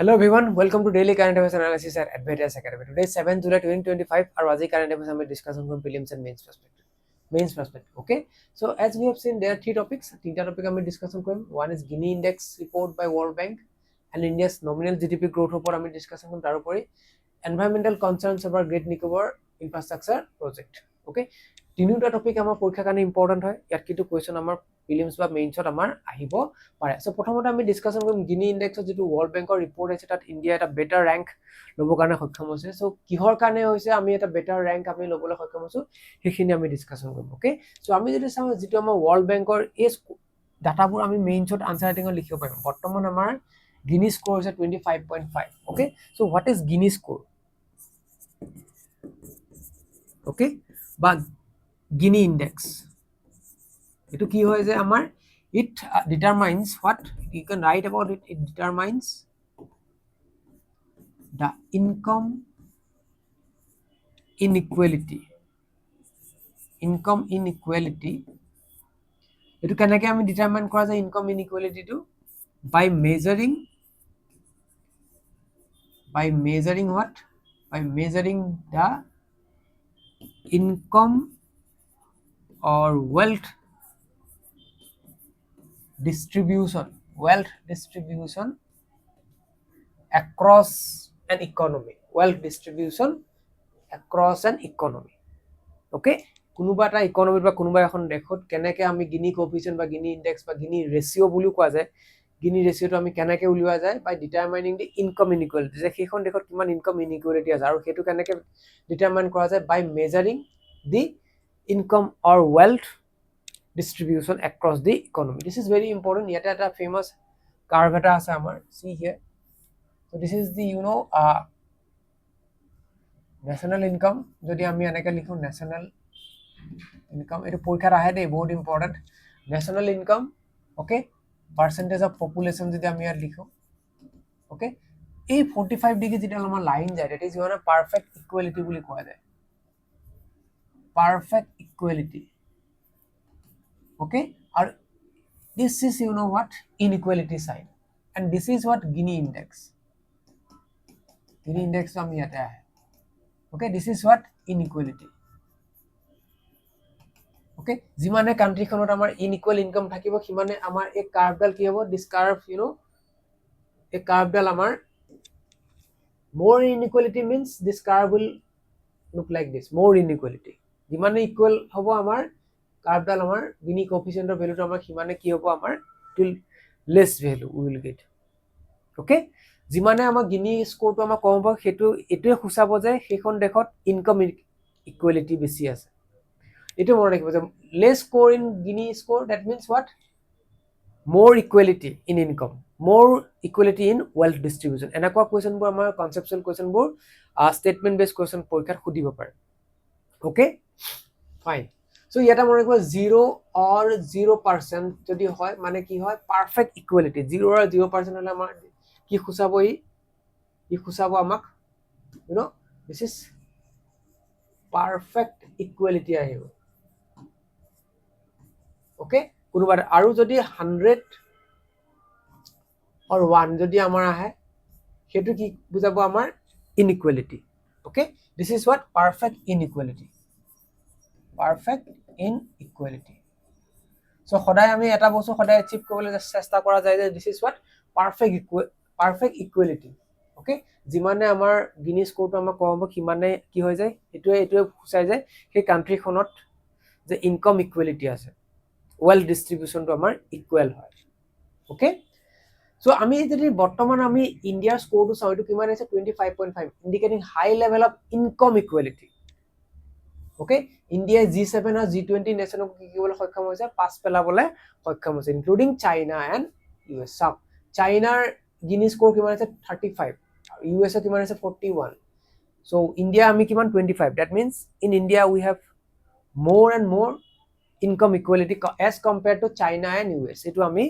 Hello everyone, welcome to Daily Current Affairs Analysis at Advait IAS Academy. Today is 7th July 2025 and আজি current affairs we discuss on prelims and mains perspective. Okay? So as we have seen, there are three topics. Tinta topic we discuss on. One is Gini Index report by World Bank and India's nominal GDP growth report we discuss on. Tarupori environmental concerns about Great Nicobar infrastructure project. Okay? তিনিটা topic আমাৰ পৰীক্ষাৰ কাৰণে important হয় ইয়াত কিটো question আমাৰ prelims বা মেইনছত আমাৰ আহিব পাৰে সো প্ৰথমতে আমি ডিসকাশন কৰিম গিনি ইনডেক্সত যেটো ওয়াৰ্ল্ড বেংকৰ ৰিপৰ্ট আছে তাত ইন্ডিয়া এটা বেটাৰ ৰ্যাঙ্ক ল'ব কাৰণে সক্ষম হৈছে সো কিহৰ কাৰণে হৈছে আমি এটা বেটাৰ ৰ্যাঙ্ক আমি ল'বলৈ সক্ষম হৈছো সেইখিনি আমি ডিসকাশন কৰিম ওকে সো আমি যদি চাওঁ যেটো আমাৰ ওয়াৰ্ল্ড বেংকৰ এই ডাটাবোৰ আমি মেইনছত আনসাৰ ৰাইটিংত লিখিব পাৰিম বৰ্তমান আমাৰ গিনি স্কোৰ হৈছে 25.5 okay so what is Guinea score okay বা Gini index. It determines what you can write about it. It determines the income inequality. Income inequality. It can determine the income inequality to by measuring what? By measuring the income or wealth distribution across an economy okay কোনোবা এটা economy বা কোনোবা এখন দেখত কেনেকে আমি গিনি কোএফিচিয়েন্ট বা গিনি index বা গিনি ৰেশিও বুলি কোৱা যায় গিনি ৰেশিওটো আমি কেনেকে উলিওৱা যায় বাই ডিটাৰমাইনিং দি ইনকাম ইনইকুৱেলিটি যে সেইখন দেখত কিমান ইনকাম ইনইকুৱেলিটি আছে আৰু হেতু কেনেকে ডিটাৰমাইন কৰা যায় by measuring the income or wealth distribution across the economy. This is very important. Yet at a famous curve eta ase amar. See here. So this is the national income. Jodi ami aneke likho national income. Etu porikha ahe de बहुत important. National income. Okay. Percentage of population jodi ami ar likho. Okay. এই 45 degree jeta amar line jay that is you are a perfect equality boli koya jay. Perfect equality okay or this is you know what inequality sign and this is what Gini index ami ate ahe okay this is what inequality okay jimane country khonot amar unequal income thakibo simane amar a curve dal ki hobo this curve you know a curve dal amar more inequality means this curve will look like this more inequality যিমানে equal হবো আমার কার্ভডাল আমার গিনি কোএফিসিয়েন্টৰ ভ্যালুটো আমাৰ কিমানে কি হ'ব আমাৰ টিল less value we will get okay যিমানে আমাৰ গিনি স্কোৰটো আমাৰ কম হ'ব হেতু এটোৱে খুচাব যে সেইখন দেখত ইনকাম ইকুৱেলিটি বেছি আছে এটো মনত ৰাখিব যে less score in Guinea score that means what more equality in income more equality in wealth distribution এনেকুৱা কোৱেশ্চনবোৰ আমাৰ কনসেপচুৱেল কোৱেশ্চনবোৰ স্টেটমেন্ট বেসড কোৱেশ্চন পৰীক্ষাত খুদিব পাৰে okay fine so yata mone ko 0 or 0% jodi hoy mane ki hoy perfect equality 0 or 0% hole amar ki khusabo amak you know this is perfect equality ahibo okay kunubar aru jodi 100 or 1 jodi amar ahe hetu ki bujabo amar inequality okay this is what perfect inequality so khoday ami eta bostu khoday achieve kobole chesta kora jay je this is what perfect equality okay jimane amar Gini score to amar kom hobo kimane ki hoy jay etue khusai jay he country khonot je income equality ase wealth distribution to amar equal hoy okay so ami jodi bortoman ami India score to sao etu kiman ase 25.5 indicating high level of income equality okay India G7 or G20 nation ki kibole সক্ষম হৈছে pass পেলাবলে সক্ষম হৈছে including China and US so China Gini score কিমান আছে 35 US কিমান আছে 41 so India ami kiman 25 that means in India we have more and more income equality as compared to China and US etu ami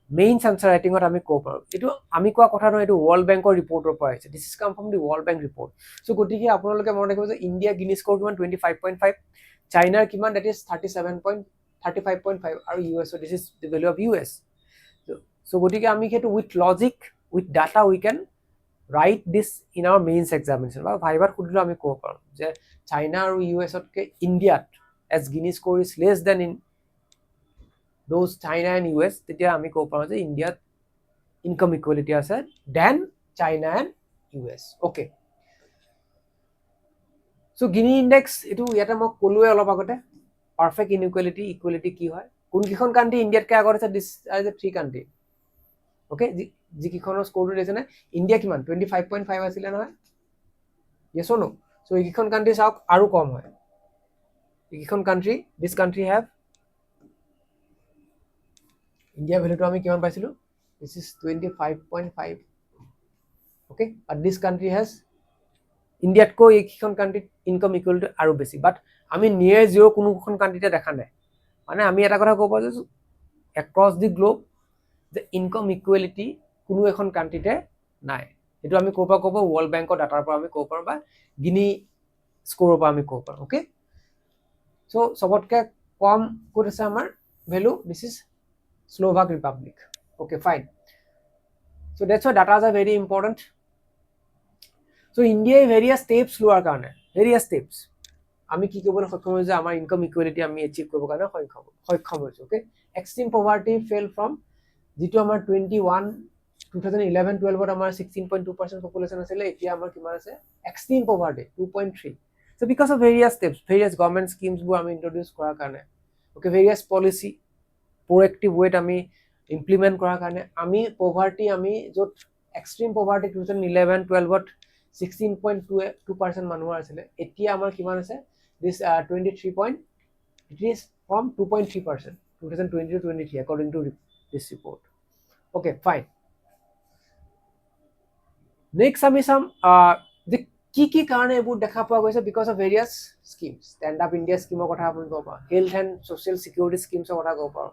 main answer writing ot ami ko paru etu ami koa kotha no etu World Bank or report or pa aise this is come from the World Bank report so gotike apnaloke mon rakhibo je India Gini score kiman 25.5 China kiman that is 35.5 or US so this is the value of US so gotike ami hetu with logic with data we can write this in our mains examination বা ভাইভাত সুধিলেও আমি ক'ব পাৰোঁ যে China আৰু ইউএছতকৈ ইণ্ডিয়াত as Gini score is less than in those China and US তেতিয়া আমি ক'ব পাৰোঁ যে ইণ্ডিয়াত ইনকাম ইকুৱেলিটি আছে then China and US okay so' Gini index এইটো ইয়াতে মই ক'লোৱে অলপ আগতে পাৰফেক্ট ইনইকুৱেলিটি ইকুৱেলিটি কি হয় কোনকেইখন কাণ্ট্ৰি ইণ্ডিয়াতকৈ আগত আছে দিছ আৰ দ্য 3 কাণ্ট্ৰি অ'কে যিকেইখনৰ স্ক'ৰটো দিছে নে ইণ্ডিয়া কিমান 25.5 আছিলে নহয় য়েছ অ' নো চ' এইকেইখন কাণ্ট্ৰি চাওক আৰু কম হয় এইকেইখন country this country have India ভেলুটো আমি কিমান পাইছিলোঁ this is 25.5 okay but this country has ইণ্ডিয়াতকৈ এইকেইখন কাণ্ট্ৰিত ইনকাম ইকুৱেলিটি আৰু বেছি বাট আমি নিয়েৰ জিৰ' কোনোখন কাণ্ট্ৰিতে দেখা নাই মানে আমি এটা কথা ক'ব পাৰিছোঁ এক্ৰছ দি গ্লোব যে ইনকাম ইকুৱেলিটি কোনো এখন কাণ্ট্ৰিতে নাই এইটো আমি ক'ৰ পৰা ক'ব ৱৰ্ল্ড বেংকৰ ডাটাৰ পৰা আমি ক'ব পাৰোঁ বা গিনি স্ক'ৰৰ পৰা আমি ক'ব পাৰোঁ অ'কে চ' চবতকৈ কম ক'ত আছে আমাৰ value this is Slovak Republic okay fine so' that's why datas are very important so' ইণ্ডিয়াই ভেৰিয়াছ ষ্টেপছ লোৱাৰ কাৰণে ভেৰিয়াছ ষ্টেপছ আমি কি কৰিবলৈ সক্ষম হৈছোঁ আমাৰ ইনকাম ইকুৱেলিটি আমি এচিভ কৰিবৰ কাৰণে সক্ষম হৈছোঁ okay extreme poverty fell from যিটো আমাৰ 2011-12 আমাৰ 16.2% পপুলেশ্যন আছিলে এতিয়া আমাৰ কিমান আছে extreme poverty 2.3 so' because of various steps various government স্কিমছবোৰ আমি ইণ্ট্ৰডিউচ কৰাৰ কাৰণে okay various policy proactive what আমি ইমপ্লিমেণ্ট কৰাৰ কাৰণে আমি পভাৰ্টি আমি য'ত এক্সট্ৰিম পভাৰ্টি 2011-12 16.2% মানুহৰ আছিলে এতিয়া আমাৰ কিমান আছে দিছ 23. It is from 2.3% 2020-23 according to this report okay fine next আমি চাম যে কি কাৰণে এইবোৰ দেখা পোৱা গৈছে because of various schemes stand up India স্কিমৰ কথা আপুনি ক'ব পাৰোঁ হেল্থ এণ্ড ছ'চিয়েল চিকিউৰিটি স্কিমছৰ কথা ক'ব পাৰোঁ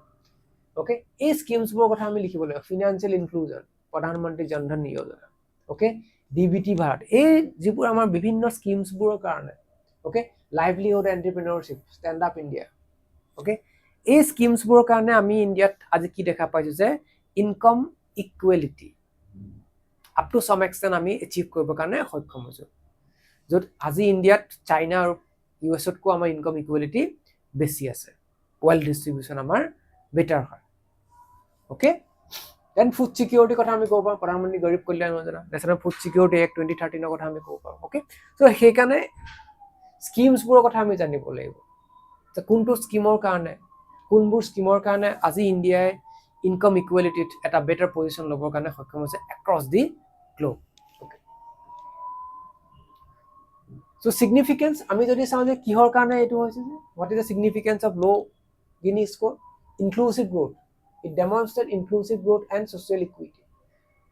অ'কে এই স্কিমছবোৰৰ কথা আমি লিখিব লাগিব ফিনান্সিয়েল ইনক্লুজন প্ৰধানমন্ত্ৰী জন ধন যোজনা অ'কে ডিবিটি ভাৰত এই যিবোৰ আমাৰ বিভিন্ন স্কিমছবোৰৰ কাৰণে okay livelihood entrepreneurship stand up India okay এই স্কিমছবোৰৰ কাৰণে আমি ইণ্ডিয়াত আজি কি দেখা পাইছোঁ যে ইনকাম ইকুৱেলিটি আপ টু চাম এক্সটেণ্ট আমি এচিভ কৰিবৰ কাৰণে সক্ষম হৈছোঁ য'ত আজি ইণ্ডিয়াত চাইনা আৰু ইউএছতকৈ আমাৰ ইনকাম ইকুৱেলিটি বেছি আছে ৱেল্থ ডিষ্ট্ৰিবিউশ্যন আমাৰ বেটাৰ হয় অ'কে দেন ফুড চিকিউৰিটিৰ কথা আমি ক'ব পাৰোঁ প্ৰধানমন্ত্ৰী গৰীব কল্যাণ যোজনা নেশ্যনেল ফুড চিকিউৰিটি এক্ট 2013 কথা আমি ক'ব পাৰোঁ অ'কে চ' সেইকাৰণে স্কিমছবোৰৰ কথা আমি জানিব লাগিব যে কোনটো স্কিমৰ কাৰণে কোনবোৰ স্কিমৰ কাৰণে আজি ইণ্ডিয়াই ইনকাম ইকুৱেলিটিত এটা বেটাৰ পজিশ্যন ল'বৰ কাৰণে সক্ষম হৈছে এক্ৰছ দি গ্লোব অ'কে চ' ছিগনিফিকেঞ্চ আমি যদি চাওঁ যে কিহৰ কাৰণে এইটো হৈছে যে what is the significance of law' Guinea score inclusive growth it demonstrates inclusive growth and social equity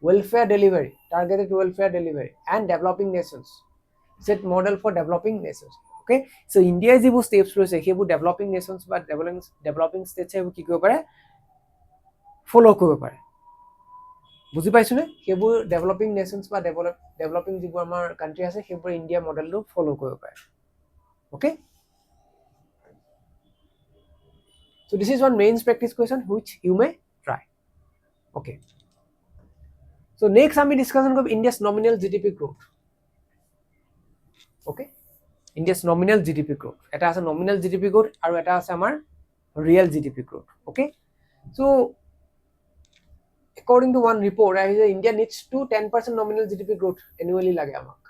welfare delivery targeted welfare delivery and developing nations set model for developing nations okay so India যিবোৰ steps লৈছে সেইবোৰ developing nations বা developing states সেইবোৰ কি কৰিব পাৰে ফলো কৰিব পাৰে বুজি পাইছো নে সেইবোৰ developing nations বা developing যিবোৰ আমাৰ কান্ট্ৰি আছে সেইবোৰ ইণ্ডিয়া মডেলটো ফলো কৰিব পাৰে okay so this is one main practice question which you may try okay so next আমি discussion করব India's nominal GDP growth okay India's nominal GDP growth এটা আছে nominal GDP growth আৰু এটা আছে আমাৰ real GDP growth okay so according to one report India needs to 10% nominal GDP growth annually লাগে আমাক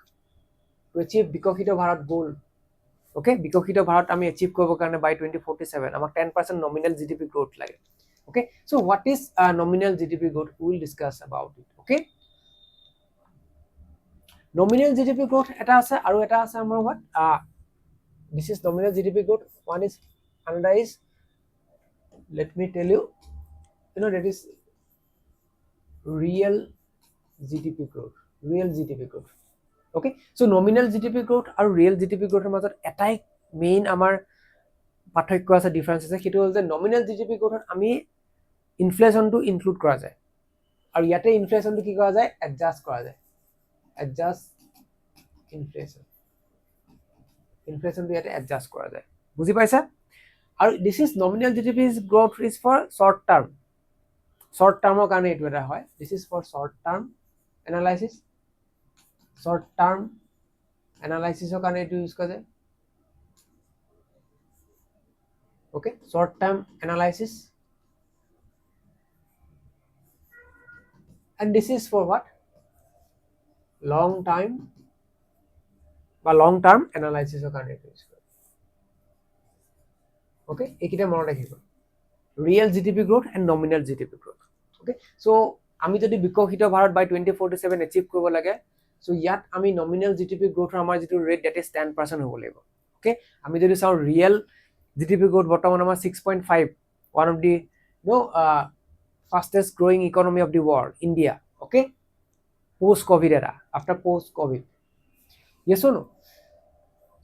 to achieve বিকশিত ভাৰত goal okay বিকশিত ভাৰত আমি achieve কৰিবৰ কাৰণে by 2047 আমাক 10% nominal GDP growth লাগে okay so what is nominal GDP growth we will discuss about it okay nominal GDP growth এটা আছে আৰু এটা আছে আমাৰ what this is nominal GDP growth one is another is let me tell you that is real GDP growth okay so nominal GDP growth আৰু real GDP growth মাজত এটাই main আমাৰ পাৰ্থক্য আছে ডিফাৰেন্স আছে সেইটো হ'ল যে nominal GDP growth আমি ইনফ্লেশনটো ইনক্লুড কৰা যায় আৰু ইয়াতে ইনফ্লেশনটো কি কৰা যায় এডজাস্ট কৰা যায় adjust inflation to adjust kora jay buji paisa aru this is nominal GDP growth is for short term or karone etu eta hoy this is for short term analysis short term analysis কাৰণে এইটো use কৰা যায় okay short term analysis and this is for what long time বা long term analysis কাৰণে এইটো use কৰা okay এইকিটা মনত ৰাখিব real GDP growth and nominal GDP growth okay so আমি যদি বিকশিত ভাৰত by 2047 achieve কৰিব লাগে so ইয়াত আমি nominal GDP growth আমাৰ যেটো rate that is 10% হ'ব লাগিব okay আমি যদি চাও real GDP growth বৰ্তমান আমাৰ 6.5 one of the fastest growing economy of the world India okay post covid era after post covid yes or no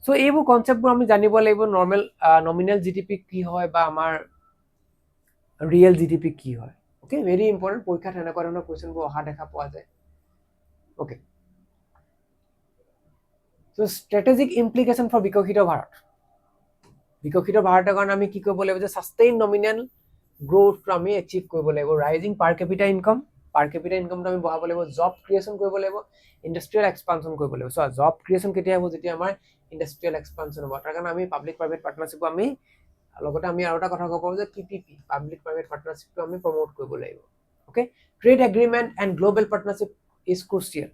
so এইবোৰ কনসেপ্টবোৰ আমি জানিব লাগিব নৰমাল nominal GDP কি হয় বা আমাৰ real GDP কি হয় okay very important পৰীক্ষাত এনেকুৱা ধৰণৰ কোৱেশ্চনবোৰ অহা দেখা পোৱা যায় okay so strategic implication for বিকশিত ভাৰত বিকশিত ভাৰতৰ কাৰণে আমি কি কৰিব লাগিব যে সাস্টেইন নমিনেল গ্ৰোথ আমি এচিভ কৰিব লাগিব ৰাইজিং পাৰ ক্যাপিটা ইনকাম টো আমি বঢ়াব লাগিব জব ক্ৰিয়েচন কৰিব লাগিব ইন্ডাষ্ট্ৰিয়েল এক্সপানশন কৰিব লাগিব সো জব ক্ৰিয়েচন কেতিয়া হ'ব যেতিয়া আমাৰ ইন্ডাষ্ট্ৰিয়েল এক্সপানশন হ'ব তাৰ কাৰণে আমি পাব্লিক প্ৰাইভেট পাৰ্টনাৰশ্বিপ আমি লগতে আমি আৰু এটা কথা ক'ব যে পিপিপি পাব্লিক প্ৰাইভেট পাৰ্টনাৰশ্বিপটো আমি প্ৰমোট কৰিব লাগিব okay trade agreement and global partnership is crucial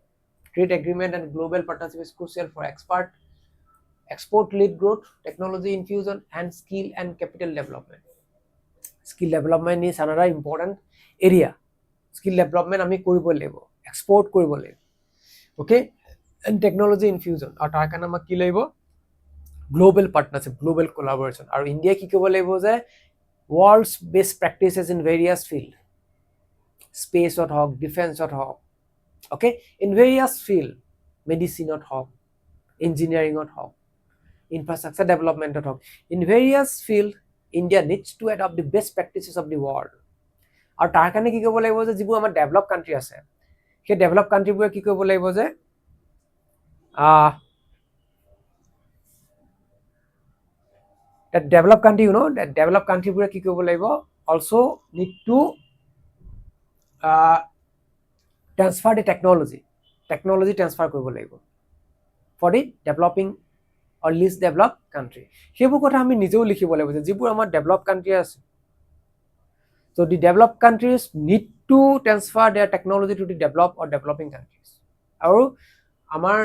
trade agreement and global partnership is crucial for export led growth technology infusion and skill and capital development skill development is another important area skill development আমি কৰিব লাগিব export কৰিব লাগিব okay and technology infusion আৰু তাৰ কাৰণে আমাক কি লাগিব global partnership global collaboration আৰু ইণ্ডিয়া কি কৰিব লাগিব যে world's best practices in various field space or hawk defense or hawk okay in various field medicine or hawk engineering or hawk infrastructure development or hawk in various field India needs to adopt the best practices of the world আৰু তাৰ কাৰণে কি কৰিব লাগিব যে যিবোৰ আমাৰ develop country আছে সেই ডেভেলপ কান্ট্ৰিবোৰে কি কৰিব লাগিব যে that developed country that developed country বোৰে কি কৰিব লাগিব also need to transfer the technology transfer কৰিব লাগিব for the developing or least developed country সেইবোৰ কথা আমি নিজেও লিখিব লাগিব যে যিবোৰ আমাৰ ডেভেলপ কান্ট্ৰি আছে so the developed countries need to transfer their technology to the developed or developing countries আৰু আমাৰ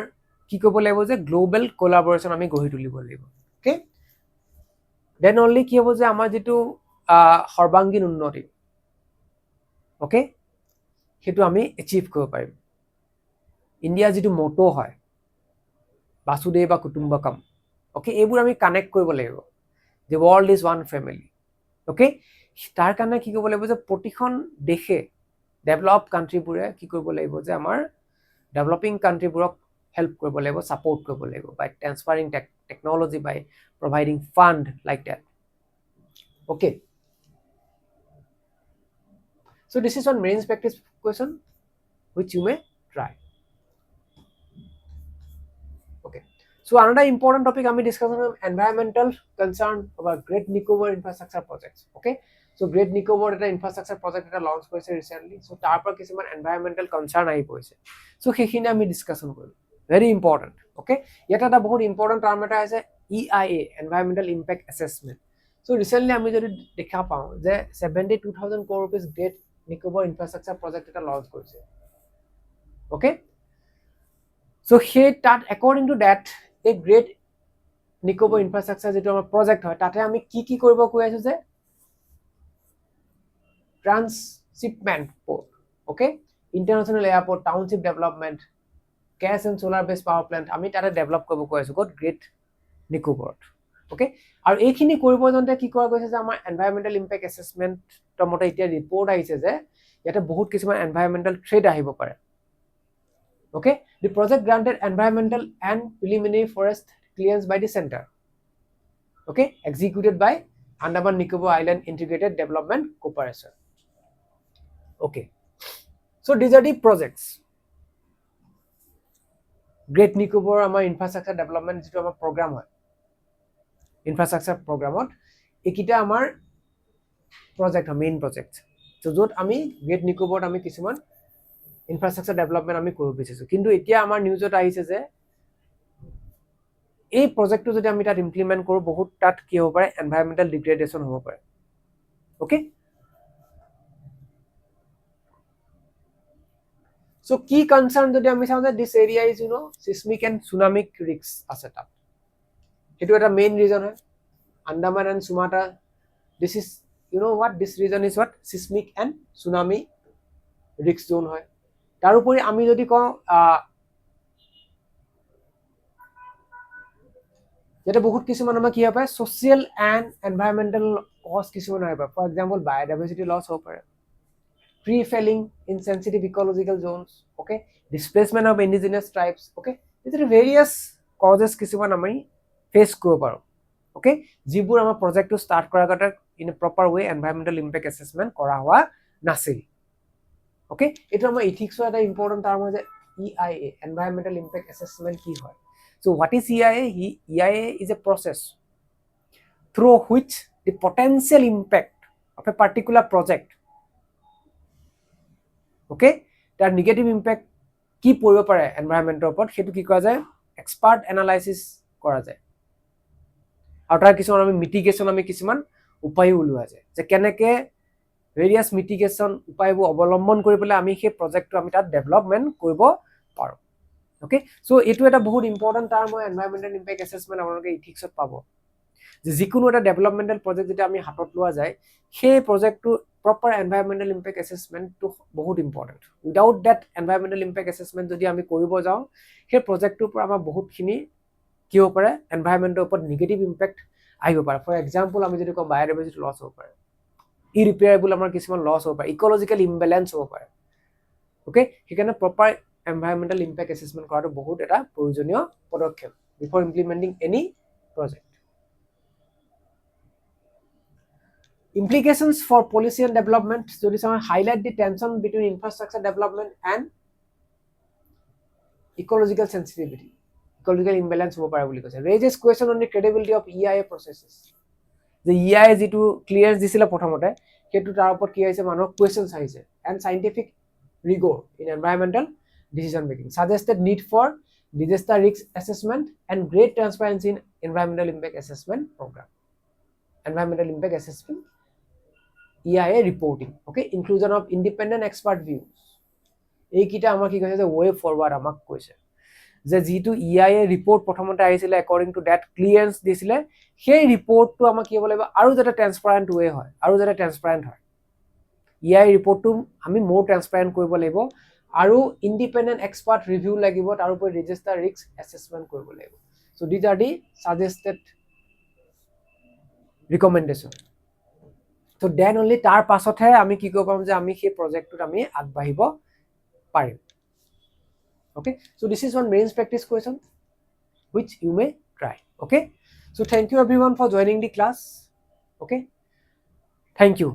কি কৰিব লাগিব যে গ্লোবাল কোলাবোৰেচন আমি গঢ়ি তুলিব লাগিব okay then only কি হ'ব যে আমাৰ যেটো সৰ্বাঙ্গীন উন্নতি okay হেতু আমি এচিভ কৰিব পাৰিম ইণ্ডিয়া যেটো মোটো হয় বাসুদেৱ কুটুম্বকম okay এইবোৰ আমি কানেক্ট কৰিব লাগিব the world is one family okay তাৰ কাৰণে কি কৰিব লাগিব যে প্ৰতিখন দেশে ডেভেলপ কান্ট্ৰিবোৰে কি কৰিব লাগিব যে আমাৰ ডেভেলপিং কান্ট্ৰিবোৰক হেল্প কৰিব লাগিব সাপোৰ্ট কৰিব লাগিব by transferring technology by providing fund like that okay so this is one main practice question which you may try okay so another important topic আমি discuss on environmental concern about Great Nicobar infrastructure projects okay so Great Nicobar এটা infrastructure project এটা launch কৰিছে recently so তাৰ পৰা কিছুমান environmental concern আহি পৰিছে so সেইখিনি আমি discussion কৰিম very important okay এটা এটা বহুত important term এটা আছে EIA environmental impact assessment so recently আমি যদি দেখা পাওঁ যে 72000 crore rupees Great Nicobar infrastructure project এটা launch কৰিছে okay so সেই তাত according to that a Great Nicobar infrastructure যেটো আমাৰ project হয় তাতে আমি কি কৰিব কৈ আছো যে transshipment port okay international airport township development gas and solar based power plant আমি তাতে ডেভেলপ কৰিব কৈ আছো Great Nicobar okay আৰু এইখিনি কৰিব জনতে কি কৰা গৈছে যে আমাৰ এনভায়ৰনমেন্টাল ইম্প্যাক্ট অ্যাসেসমেন্ট টমতে এতিয়া ৰিপোৰ্ট আহিছে যে ইয়াতে বহুত কিছুমান এনভায়ৰনমেন্টাল থ্ৰেট আহিব পাৰে okay the project granted environmental and preliminary forest clearance by the center okay executed by Andaman Nicobar Island Integrated Development Corporation okay so these are the projects Great Nicobar আমাৰ infrastructure development যেটো আমাৰ program হয় infrastructure programত একিটা আমাৰ project main project so যত আমি Great Nicobar আমি কিছুমান infrastructure development আমি কৰিব বিচাৰিছোঁ কিন্তু এতিয়া আমাৰ নিউজত আহিছে যে এই প্ৰজেক্টটো যদি আমি তাত ইমপ্লিমেণ্ট কৰোঁ বহুত তাত কি হ'ব পাৰে এনভাইৰনমেণ্টেল ডিগ্ৰেডেশ্যন হ'ব পাৰে অ'কে So key concern যদি আমি চাওঁ যে this area is seismic and tsunamic risks আছে তাত সেইটো এটা মেইন ৰিজন হয় Andaman and Sumatra this is what this region is what seismic and tsunami risk zone হয় তাৰোপৰি আমি যদি কওঁ যেটা বহুত কিছুমান আমাৰ কি হ'ব পাৰে social and environmental cause কিছুমান হ'ব পাৰে for example biodiversity loss হ'ব পাৰে tree felling in sensitive ecological zones okay displacement of indigenous tribes okay these are various causes কিছুমান আমি face কৰিব পাৰো okay যিবোৰ আমাৰ প্ৰজেক্টটো ষ্টাৰ্ট কৰাৰ আগতে in a proper way environmental impact assessment কৰা হোৱা নাছিল okay এটা আমাৰ ethicsৰ এটা important term হয় যে EIA environmental impact assessment কি হয় so what is EIA EIA is a process through which the potential impact of a particular project okay তাৰ নেগেটিভ ইম্প্যাক্ট কি পৰিব পাৰে এনভাইৰনমেন্টৰ ওপৰত সেইটো কি কোৱা যায় এক্সপাৰ্ট এনালাইসিস কৰা যায় আৰু তাৰ কিছুমান আমি মিটিগেশ্যন আমি কিছুমান উপায় উলিওৱা যায় যে কেনেকে ভেৰিয়াছ মিটিগেশ্যন উপায়বোৰ অৱলম্বন কৰি পেলাই আমি সেই প্ৰজেক্টটো আমি তাত ডেভেলপমেন্ট কৰিব পাৰো ওকে সো এটো এটা বহুত ইম্পৰ্টেন্ট টাৰ্ম হয় এনভাইৰনমেন্টেল ইম্প্যাক্ট এসেসমেন্ট আপোনালোকে ইথিক্সত পাব যে যিকোনো এটা ডেভেলপমেন্টেল প্ৰজেক্ট যেটা আমি হাতত লোৱা যায় সেই প্ৰজেক্টটো proper environmental impact assessment to বহুত important without that environmental impact assessment যদি আমি কৰিব যাও সেই প্ৰজেক্টটোৰ পৰা আমাৰ বহুতখিনি কি হ'ব পাৰে এনভাইৰনমেন্টৰ ওপৰত নেগেটিভ ইম্প্যাক্ট আহিব পাৰে ফৰ এক্সাম্পল আমি যদি কওঁ বায়োডাইভাৰ্চিটি লছ হ'ব পাৰে ইৰিপেয়াৰেবল আমাৰ কিছুমান লছ হ'ব পাৰে ইকোলজিক্যাল ইমবেলেন্স হ'ব পাৰে ওকে সেইকাৰণে প্ৰপাৰ environmental impact assessment কৰাটো বহুত এটা প্ৰয়োজনীয় পদক্ষেপ before implementing any project Implications for policy and development যদি আমি highlight the tension between infrastructure development and ecological sensitivity ecological imbalance হ'ব পাৰে বুলি কৈছে raises question on the credibility of EIA processes যে EIA যেটো ক্লিয়াৰ দিছিলে প্ৰথমতে সেইটো তাৰ ওপৰত কি হৈছে মানুহৰ questions আহিছে and scientific rigor in environmental decision making suggested need for disaster risk assessment and great transparency in environmental impact assessment program environmental impact assessment EIA reporting okay inclusion of independent expert views এই কিটা আমাৰ কি কৈছে যে way forward আমাক কৈছে যে যেটো EIA report প্ৰথমতে আহিছিলে according to that clearance দিছিলে সেই ৰিপৰ্টটো আমাক কি হ'ব লাগিব আৰু যেটা ট্ৰান্সপাৰেন্ট way হয় আৰু যেটা ট্ৰান্সপাৰেন্ট হয় EIA ৰিপৰ্টটো আমি more transparent কৰিব লাগিব আৰু independent expert review লাগিব তাৰ ওপৰত register risk assessment কৰিব লাগিব so these are the suggested recommendation so then only তাৰ পাছতহে আমি কি কৰিব পাম যে আমি সেই প্ৰজেক্টটোত আমি আগবাঢ়িব পাৰিম okay so this is one mains practice question which you may try okay so thank you everyone for joining the class okay thank you